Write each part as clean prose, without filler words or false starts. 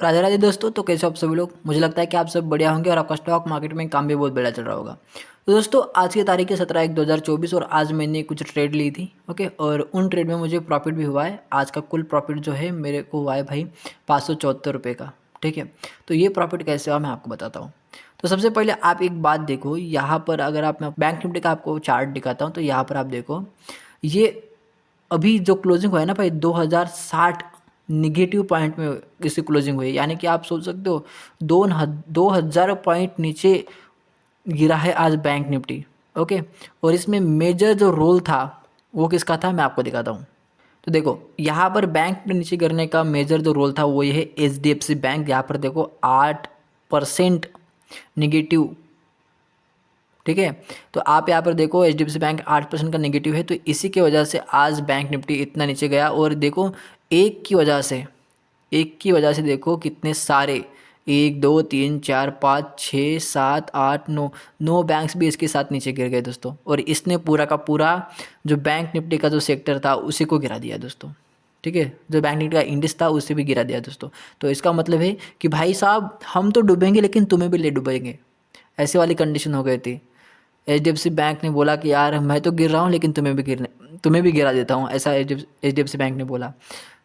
राधे राधे दोस्तों। तो कैसे हो आप सभी लोग। मुझे लगता है कि आप सब बढ़िया होंगे और आपका स्टॉक मार्केट में काम भी बहुत बढ़िया चल रहा होगा। तो दोस्तों आज की तारीख है 17/1/2024 और आज मैंने कुछ ट्रेड ली थी। ओके, और उन ट्रेड में मुझे प्रॉफिट भी हुआ है। आज का कुल प्रॉफिट जो है मेरे को हुआ है भाई 574 रुपये का। ठीक है, तो ये प्रॉफिट कैसे हुआ मैं आपको बताता हूँ। तो सबसे पहले आप एक बात देखो, यहाँ पर अगर आप, मैं बैंक निफ्टी का आपको चार्ट दिखाता हूँ, तो यहाँ पर आप देखो ये अभी जो क्लोजिंग हुआ है ना भाई 2060 निगेटिव पॉइंट में इसकी क्लोजिंग हुई है। यानी कि आप सोच सकते हो 2000 पॉइंट नीचे गिरा है आज बैंक निफ्टी। ओके, और इसमें मेजर जो रोल था वो किसका था मैं आपको दिखाता हूँ। तो देखो यहाँ पर बैंक में नीचे गिरने का मेजर जो रोल था वो ये है HDFC बैंक। यहाँ पर देखो 8% निगेटिव। ठीक है, तो आप यहाँ पर देखो HDFC बैंक 8% का नेगेटिव है, तो इसी की वजह से आज बैंक निफ्टी इतना नीचे गया। और देखो एक की वजह से देखो कितने सारे 1 2 3 4 5 6 7 8 9 बैंक्स भी इसके साथ नीचे गिर गए दोस्तों। और इसने पूरा का पूरा जो बैंक निफ्टी का जो सेक्टर था उसी को गिरा दिया दोस्तों। ठीक है, जो बैंक निफ्टी का इंडेक्स था उसे भी गिरा दिया दोस्तों। तो इसका मतलब है कि भाई साहब हम तो डूबेंगे लेकिन तुम्हें भी ले डूबेंगे, ऐसे वाली कंडीशन हो गई थी। HDFC बैंक ने बोला कि यार मैं तो गिर रहा हूँ लेकिन तुम्हें भी गिरा देता हूँ, ऐसा HDFC बैंक ने बोला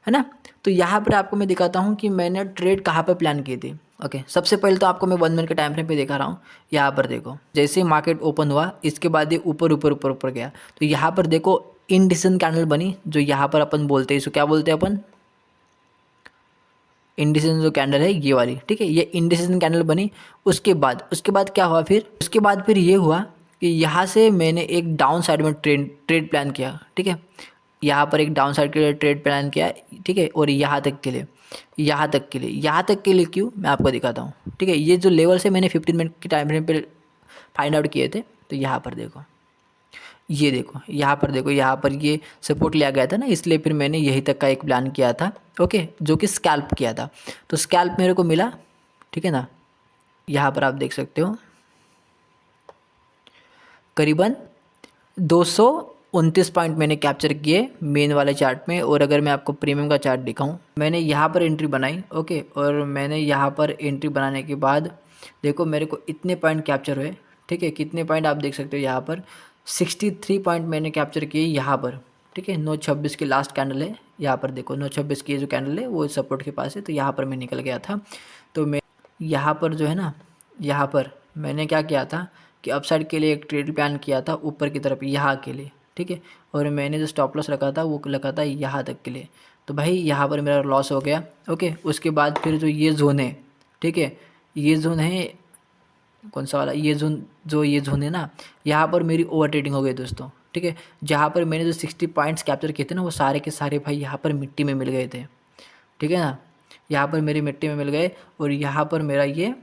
है ना। तो यहाँ पर आपको मैं दिखाता हूँ कि मैंने ट्रेड कहाँ पर प्लान की थी। ओके, सबसे पहले तो आपको मैं 1 मिनट के टाइम फ्रेम पे दिखा रहा हूँ। यहाँ पर देखो जैसे ही मार्केट ओपन हुआ इसके बाद ये ऊपर ऊपर ऊपर ऊपर गया, तो यहाँ पर देखो इनडिसीजन कैंडल बनी, जो यहाँ पर अपन बोलते हैं, इसको क्या बोलते हैं अपन, इंडिसीजन जो कैंडल है ये वाली। ठीक है, ये इंडिसीजन कैंडल बनी। उसके बाद क्या हुआ, फिर ये हुआ कि यहाँ से मैंने एक डाउन साइड में ट्रेड प्लान किया। ठीक है, यहाँ पर एक डाउन साइड के लिए ट्रेड प्लान किया। ठीक है, और यहाँ तक के लिए क्यों मैं आपको दिखाता हूँ। ठीक है, ये जो लेवल से मैंने 15 मिनट के टाइम फ्रेम पे फाइंड आउट किए थे, तो यहाँ पर देखो, ये देखो यहाँ पर देखो, यहाँ पर ये सपोर्ट लिया गया था ना, इसलिए फिर मैंने यहीं तक का एक प्लान किया था। ओके, जो कि स्कैल्प किया था, तो स्कैल्प मेरे को मिला। ठीक है ना, यहाँ पर आप देख सकते हो करीबन 229 पॉइंट मैंने कैप्चर किए मेन वाले चार्ट में। और अगर मैं आपको प्रीमियम का चार्ट दिखाऊं, मैंने यहाँ पर एंट्री बनाई। ओके, और मैंने यहाँ पर एंट्री बनाने के बाद देखो मेरे को इतने पॉइंट कैप्चर हुए। ठीक है, कितने पॉइंट आप देख सकते हो, यहाँ पर 63 पॉइंट मैंने कैप्चर किए यहाँ पर। ठीक है, 926 की लास्ट कैंडल है, यहाँ पर देखो 926 की जो कैंडल है वो सपोर्ट के पास है, तो यहाँ पर मैं निकल गया था। तो मैं यहाँ पर जो है ना, यहाँ पर मैंने क्या किया था कि अपसाइड के लिए एक ट्रेड प्लान किया था ऊपर की तरफ यहाँ के लिए। ठीक है, और मैंने जो स्टॉप लॉस रखा था वो रखा था यहाँ तक के लिए। तो भाई यहाँ पर मेरा लॉस हो गया। ओके, उसके बाद फिर जो ये जोन है, ठीक है, ये जोन है कौन सा वाला, ये जोन है ना, यहाँ पर मेरी ओवर ट्रेडिंग हो गई दोस्तों। ठीक है, जहाँ पर मैंने जो 60 पॉइंट्स कैप्चर किए थे ना, वो सारे के सारे भाई यहाँ पर मिट्टी में मिल गए थे। ठीक है ना, यहाँ पर मेरी मिट्टी में मिल गए और यहाँ पर मेरा ये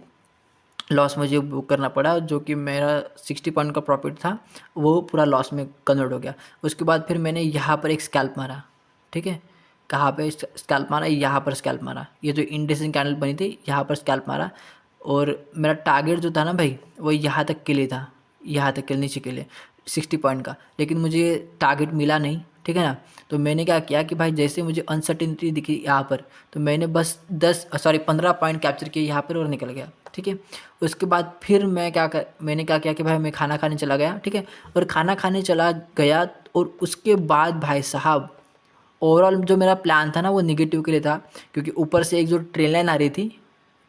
लॉस मुझे बुक करना पड़ा। जो कि मेरा 60 पॉइंट का प्रॉफिट था वो पूरा लॉस में कन्वर्ट हो गया। उसके बाद फिर मैंने यहाँ पर एक स्कैल्प मारा। ठीक है, कहाँ पे स्कैल्प मारा, यहाँ पर स्कैल्प मारा, ये जो इंडिसेंट कैंडल बनी थी यहाँ पर स्कैल्प मारा। और मेरा टारगेट जो था ना भाई वो यहाँ तक के लिए था, यहाँ तक के नीचे के लिए 60 पॉइंट का, लेकिन मुझे टारगेट मिला नहीं। ठीक है ना, तो मैंने क्या किया कि भाई जैसे मुझे अनसर्टिनिटी दिखी यहाँ पर, तो मैंने बस 15 पॉइंट कैप्चर किए यहाँ पर और निकल गया। ठीक है, उसके बाद फिर मैंने क्या किया कि भाई मैं खाना खाने चला गया। ठीक है, और खाना खाने चला गया और उसके बाद भाई साहब ओवरऑल जो मेरा प्लान था ना वो निगेटिव के लिए था, क्योंकि ऊपर से एक जो ट्रेन लाइन आ रही थी।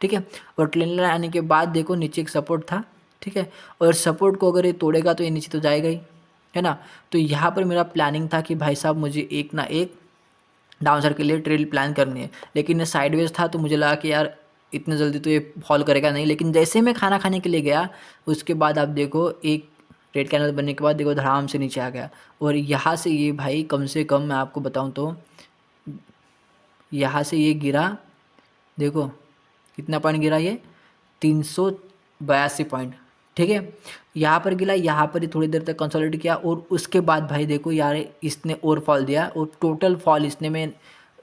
ठीक है, और ट्रेन लाइन आने के बाद देखो नीचे एक सपोर्ट था। ठीक है, और सपोर्ट को अगर ये तोड़ेगा तो ये नीचे तो जाएगा ही, है ना। तो यहाँ पर मेरा प्लानिंग था कि भाई साहब मुझे एक ना एक डाउन साइड के लिए ट्रेड प्लान करनी है, लेकिन ये साइडवेज था तो मुझे लगा कि यार इतने जल्दी तो ये फॉल करेगा नहीं। लेकिन जैसे मैं खाना खाने के लिए गया उसके बाद आप देखो एक रेड कैंडल बनने के बाद देखो धड़ाम से नीचे आ गया। और यहाँ से ये भाई कम से कम मैं आपको बताऊँ तो यहाँ से ये गिरा, देखो कितना पॉइंट गिरा, ये 382 पॉइंट। ठीक है, यहाँ पर गिरा, यहाँ पर ही थोड़ी देर तक कंसोलिडेट किया और उसके बाद भाई देखो यार इसने और फॉल दिया और टोटल फॉल इसने में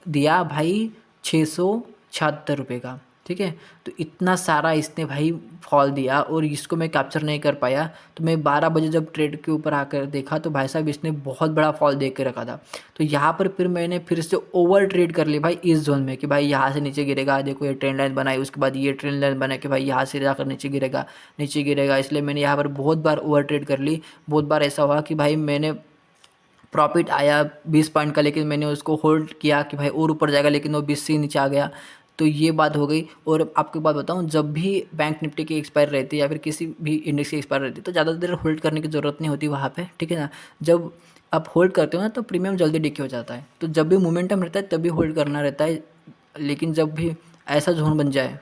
दिया भाई 676 रुपये का। ठीक है। तो इतना सारा इसने भाई फॉल दिया और इसको मैं कैप्चर नहीं कर पाया। तो मैं 12 बजे जब ट्रेड के ऊपर आकर देखा तो भाई साहब इसने बहुत बड़ा फॉल दे के रखा था। तो यहाँ पर फिर मैंने फिर से ओवर ट्रेड कर ली भाई इस जोन में कि भाई यहाँ से नीचे गिरेगा, देखो ये ट्रेंड लाइन बनाई, उसके बाद ये ट्रेंड लाइन बना कि भाई यहाँ से जाकर नीचे गिरेगा, नीचे गिरेगा। इसलिए मैंने यहाँ पर बहुत बार ओवर ट्रेड कर ली। बहुत बार ऐसा हुआ कि भाई मैंने प्रॉफिट आया 20 पॉइंट का, लेकिन मैंने उसको होल्ड किया कि भाई और ऊपर जाएगा, लेकिन वो 20 से नीचे आ गया। तो ये बात हो गई। और आपको एक बात बताऊं, जब भी बैंक निफ्टी की एक्सपायर रहती है या फिर किसी भी इंडेक्स की एक्सपायर रहती है तो ज़्यादा देर होल्ड करने की ज़रूरत नहीं होती वहाँ पे, ठीक है ना। जब आप होल्ड करते हो ना तो प्रीमियम जल्दी डिके हो जाता है। तो जब भी मोमेंटम रहता है तभी होल्ड करना रहता है। लेकिन जब भी ऐसा जोन बन जाए,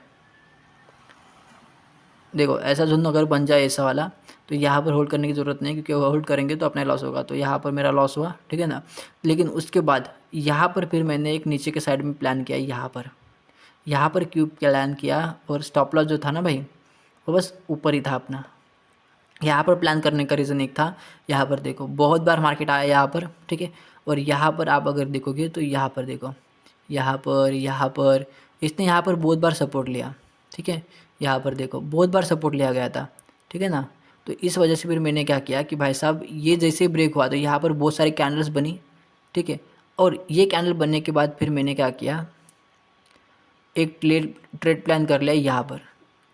देखो ऐसा जोन अगर बन जाए ऐसा वाला, तो यहाँ पर होल्ड करने की ज़रूरत नहीं, क्योंकि होल्ड करेंगे तो अपना लॉस होगा। तो यहाँ पर मेरा लॉस हुआ, ठीक है ना। लेकिन उसके बाद यहाँ पर फिर मैंने एक नीचे के साइड में प्लान किया, यहाँ पर क्यूब प्लान किया। और स्टॉप लॉस जो था ना भाई वो बस ऊपर ही था अपना। यहाँ पर प्लान करने का रीज़न एक था, यहाँ पर देखो बहुत बार मार्केट आया यहाँ पर, ठीक है। और यहाँ पर आप अगर देखोगे तो यहाँ पर देखो, यहाँ पर इसने यहाँ पर बहुत बार सपोर्ट लिया, ठीक है। यहाँ पर देखो बहुत बार सपोर्ट लिया गया था, ठीक है ना। तो इस वजह से फिर मैंने क्या किया कि भाई साहब ये जैसे ब्रेक हुआ तो यहाँ पर बहुत सारी कैंडल्स बनी, ठीक है। और ये कैंडल बनने के बाद फिर मैंने क्या किया, एक ट्रेड प्लान कर लिया यहाँ पर।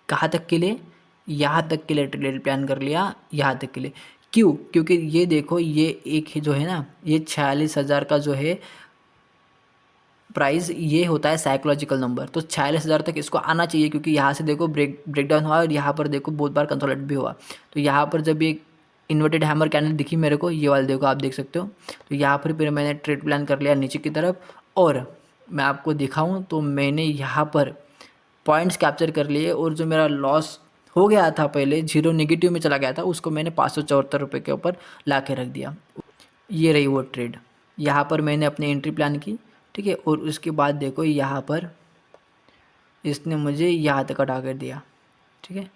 कहाँ तक के लिए? यहाँ तक के लिए ट्रेड प्लान कर लिया, यहाँ तक के लिए। क्यों? क्योंकि ये देखो ये एक जो है ना, ये 46,000 का जो है प्राइस, ये होता है साइकोलॉजिकल नंबर। तो 46,000 तक इसको आना चाहिए, क्योंकि यहाँ से देखो ब्रेकडाउन हुआ और यहाँ पर देखो बहुत बार कंसोलिडेट भी हुआ। तो यहाँ पर जब ये इन्वर्टेड हैमर कैंडल दिखी मेरे को, ये वाले देखो आप देख सकते हो। तो यहाँ पर फिर मैंने ट्रेड प्लान कर लिया नीचे की तरफ। और मैं आपको दिखाऊं तो मैंने यहाँ पर पॉइंट्स कैप्चर कर लिए, और जो मेरा लॉस हो गया था पहले, जीरो नेगेटिव में चला गया था, उसको मैंने 574 रुपये के ऊपर ला के रख दिया। ये रही वो ट्रेड। यहाँ पर मैंने अपनी एंट्री प्लान की, ठीक है। और उसके बाद देखो यहाँ पर इसने मुझे यहाँ तक हटा कर दिया, ठीक है।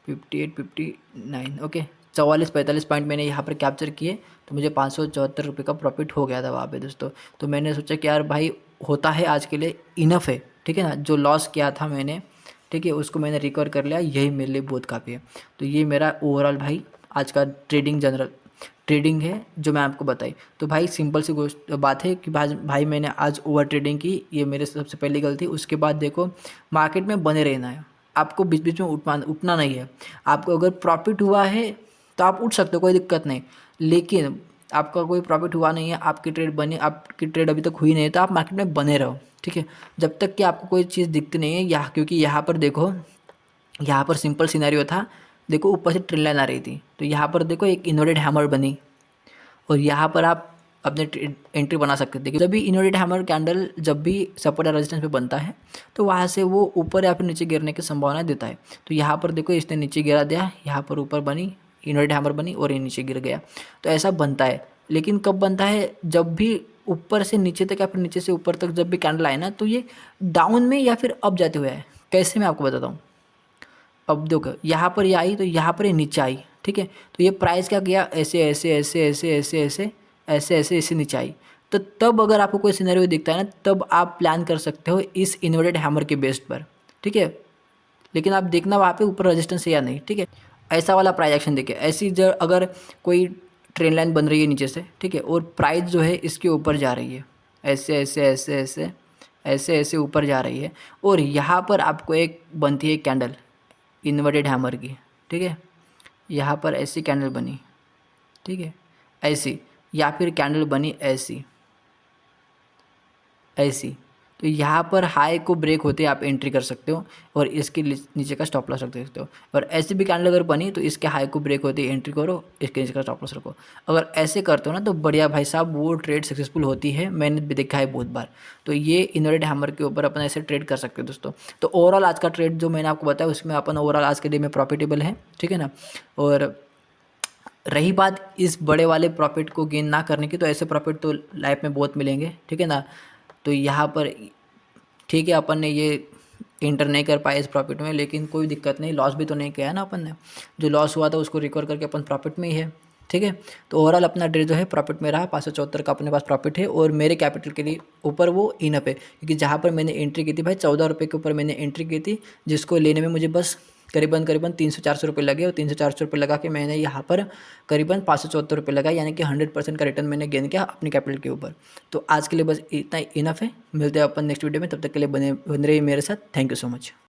58 59 ओके, 44-45 पॉइंट मैंने यहाँ पर कैप्चर किए। तो मुझे 574 रुपये का प्रॉफिट हो गया था वहाँ पे दोस्तों। तो मैंने सोचा कि यार भाई होता है आज के लिए, इनफ है, ठीक है ना। जो लॉस किया था मैंने, ठीक है, उसको मैंने रिकवर कर लिया, यही मेरे लिए बहुत काफ़ी है। तो ये मेरा ओवरऑल भाई आज का ट्रेडिंग है जो मैं आपको बताई। तो भाई सिंपल सी बात है कि भाई मैंने आज ओवर ट्रेडिंग की, ये मेरे सबसे पहली गलती। उसके बाद देखो मार्केट में बने रहना है, आपको बीच बीच में उठना नहीं है। आपको अगर प्रॉफिट हुआ है तो आप उठ सकते हो, कोई दिक्कत नहीं। लेकिन आपका कोई प्रॉफिट हुआ नहीं है, आपकी ट्रेड अभी तक हुई नहीं है, तो आप मार्केट में बने रहो, ठीक है। जब तक कि आपको कोई चीज़ दिखती नहीं है, क्योंकि यहाँ पर देखो, यहाँ पर सिंपल सिनेरियो था। देखो ऊपर से ट्रेंड लाइन आ रही थी, तो यहाँ पर देखो एक इन्वर्टेड हैमर बनी, और यहाँ पर आप अपने एंट्री बना सकते थे। जब भी इन्वर्टेड हैमर कैंडल जब भी सपोर्ट या रेजिस्टेंस पे बनता है तो वहाँ से वो ऊपर या फिर नीचे गिरने की संभावना देता है। तो यहाँ पर देखो इसने नीचे गिरा दिया, यहाँ पर ऊपर बनी इन्वर्टेड हैमर बनी और ये नीचे गिर गया। तो ऐसा बनता है। लेकिन कब बनता है? जब भी ऊपर से नीचे तक या फिर नीचे से ऊपर तक जब भी कैंडल आए ना, तो ये डाउन में या फिर अप जाते हुए है। कैसे, मैं आपको बताता हूँ। अब देखो यहाँ पर ये आई तो यहाँ पर ये नीचे आई, ठीक है। तो ये प्राइस क्या किया, ऐसे ऐसे ऐसे ऐसे ऐसे ऐसे ऐसे ऐसे ऐसे नीचे आई। तो तब अगर आपको कोई सिनेरियो दिखता है ना, तब आप प्लान कर सकते हो इस इन्वर्टेड हैमर के बेस पर, ठीक है। लेकिन आप देखना वहाँ पे ऊपर रेजिस्टेंस है या नहीं, ठीक है। ऐसा वाला प्राइस एक्शन देखिए। ऐसी जो अगर कोई ट्रेन लाइन बन रही है नीचे से, ठीक है, और प्राइस जो है इसके ऊपर जा रही है, ऐसे ऐसे ऐसे ऐसे ऐसे ऐसे ऊपर जा रही है, और यहाँ पर आपको एक बनती है कैंडल इन्वर्टेड हैमर की, ठीक है। यहाँ पर ऐसी कैंडल बनी, ठीक है, ऐसी, या फिर कैंडल बनी ऐसी ऐसी। तो यहाँ पर हाई को ब्रेक होते आप एंट्री कर सकते हो, और इसके नीचे का स्टॉप लॉस रख सकते हो। और ऐसी भी कैंडल अगर बनी तो इसके हाई को ब्रेक होते एंट्री करो, इसके नीचे का स्टॉप लॉस रखो। अगर ऐसे करते हो ना तो बढ़िया भाई साहब, वो ट्रेड सक्सेसफुल होती है। मैंने भी देखा है बहुत बार। तो ये इन्वर्टेड हैमर के ऊपर अपन ऐसे ट्रेड कर सकते हो दोस्तों। तो ओवरऑल आज का ट्रेड जो मैंने आपको बताया, उसमें अपन ओवरऑल आज के डे में प्रॉफिटेबल है, ठीक है ना। और रही बात इस बड़े वाले प्रॉफिट को गेन ना करने की, तो ऐसे प्रॉफिट तो लाइफ में बहुत मिलेंगे, ठीक है ना। तो यहाँ पर ठीक है, अपन ने ये एंटर नहीं कर पाए इस प्रॉफिट में, लेकिन कोई दिक्कत नहीं, लॉस भी तो नहीं किया है ना अपन ने। जो लॉस हुआ था उसको रिकवर करके अपन प्रॉफिट में ही है, ठीक है। तो ओवरऑल अपना ट्रेड जो है प्रॉफिट में रहा, 574 का अपने पास प्रॉफिट है और मेरे कैपिटल के लिए ऊपर वो इनफ है, क्योंकि जहाँ पर मैंने एंट्री की थी भाई 14 रुपये के ऊपर मैंने एंट्री की थी, जिसको लेने में मुझे बस करीबन 300-400 रुपये लगे और 300-400 रुपये लगा के मैंने यहाँ पर करीबन 574 रुपये लगाए, यानी कि 100% का रिटर्न मैंने गेन किया अपने कैपिटल के ऊपर। तो आज के लिए बस इतना इनफ है, मिलते हैं अपन नेक्स्ट वीडियो में, तब तक के लिए बने रहिए मेरे साथ। Thank you so much.